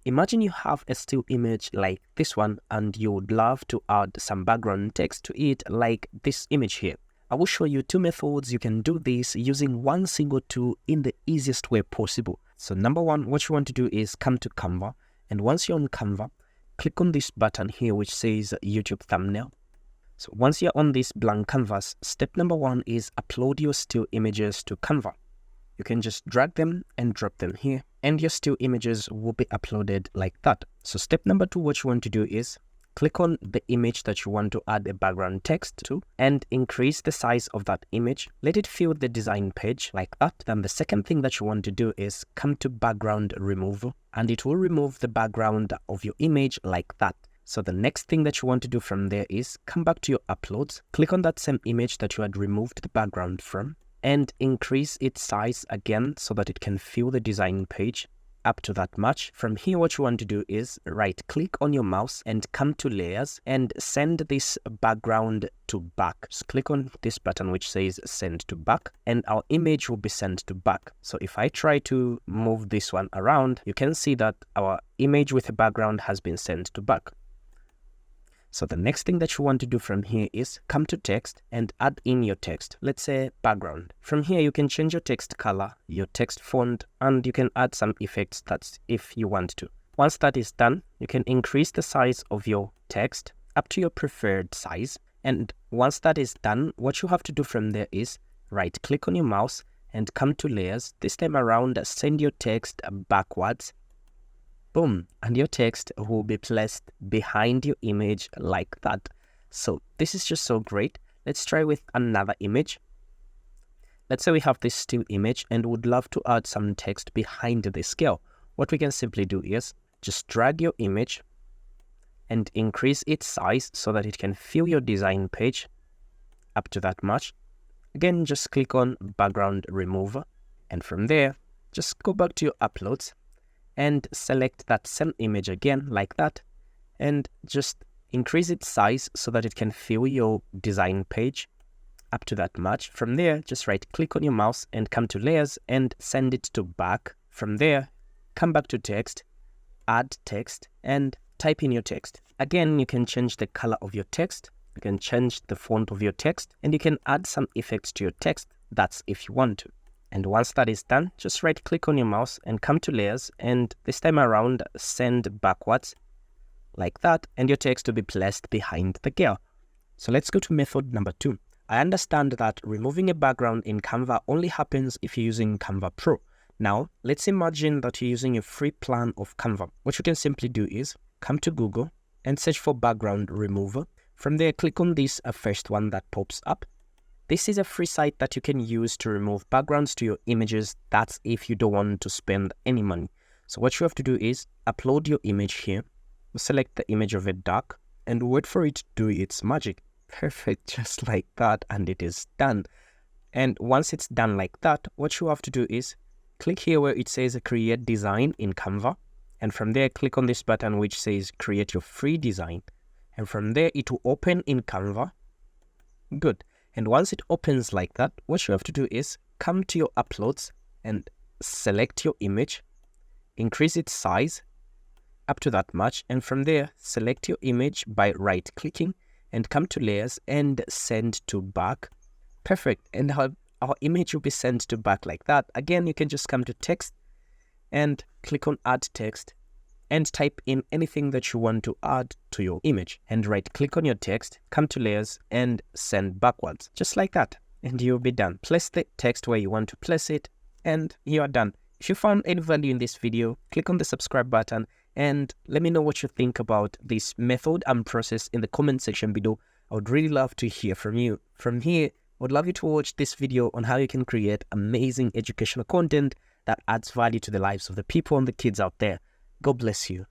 imagine you have a still image like this one and you would love to add some background text to it like this image here. I will show you 2 methods you can do this using one single tool in the easiest way possible. So number one, what you want to do is come to Canva, and once you're on Canva, click on this button here which says YouTube thumbnail. So once you're on this blank canvas, step number one is upload your still images to Canva. You can just drag them and drop them here, and your still images will be uploaded like that. So step number two, what you want to do is click on the image that you want to add a background text to and increase the size of that image. Let it fill the design page like that. Then the second thing that you want to do is come to background removal, and it will remove the background of your image like that. So the next thing that you want to do from there is come back to your uploads, click on that same image that you had removed the background from, and increase its size again so that it can fill the design page up to that much. From here, what you want to do is right click on your mouse and come to layers and send this background to back. Just click on this button which says send to back, and our image will be sent to back. So if I try to move this one around, you can see that our image with a background has been sent to back. So the next thing that you want to do from here is come to text and add in your text. Let's say background. From here, you can change your text color, your text font, and you can add some effects that's if you want to. Once that is done, you can increase the size of your text up to your preferred size. And once that is done, what you have to do from there is right click on your mouse and come to layers. This time around, send your text backwards. Boom, and your text will be placed behind your image like that. So this is just so great. Let's try with another image. Let's say we have this still image and would love to add some text behind the scale. What we can simply do is just drag your image and increase its size so that it can fill your design page up to that much. Again, just click on background remover, and from there, just go back to your uploads and select that same image again like that, and just increase its size so that it can fill your design page up to that much. From there, just right click on your mouse and come to layers and send it to back. From there, come back to text, add text, and type in your text. Again, you can change the color of your text, you can change the font of your text, and you can add some effects to your text. That's if you want to. And once that is done, just right click on your mouse and come to layers, and this time around send backwards like that, and your text will be placed behind the girl. So let's go to method number 2. I understand that removing a background in Canva only happens if you're using Canva Pro. Now, let's imagine that you're using a free plan of Canva. What you can simply do is come to Google and search for background remover. From there, click on this first one that pops up. This is a free site that you can use to remove backgrounds to your images. That's if you don't want to spend any money. So what you have to do is upload your image here, select the image of a duck, and wait for it to do its magic. Perfect, just like that, and it is done. And once it's done like that, what you have to do is click here where it says create design in Canva, and from there click on this button which says create your free design, and from there it will open in Canva. Good. And once it opens like that, what you have to do is come to your uploads and select your image, increase its size up to that much, and from there select your image by right clicking and come to layers and send to back. Perfect. And our image will be sent to back like that. Again, you can just come to text and click on add text and type in anything that you want to add to your image, and right click on your text, come to layers and send backwards, just like that, and you'll be done. Place the text where you want to place it, and you are done. If you found any value in this video, click on the subscribe button and let me know what you think about this method and process in the comment section below. I would really love to hear from you. From here, I would love you to watch this video on how you can create amazing educational content that adds value to the lives of the people and the kids out there. God bless you.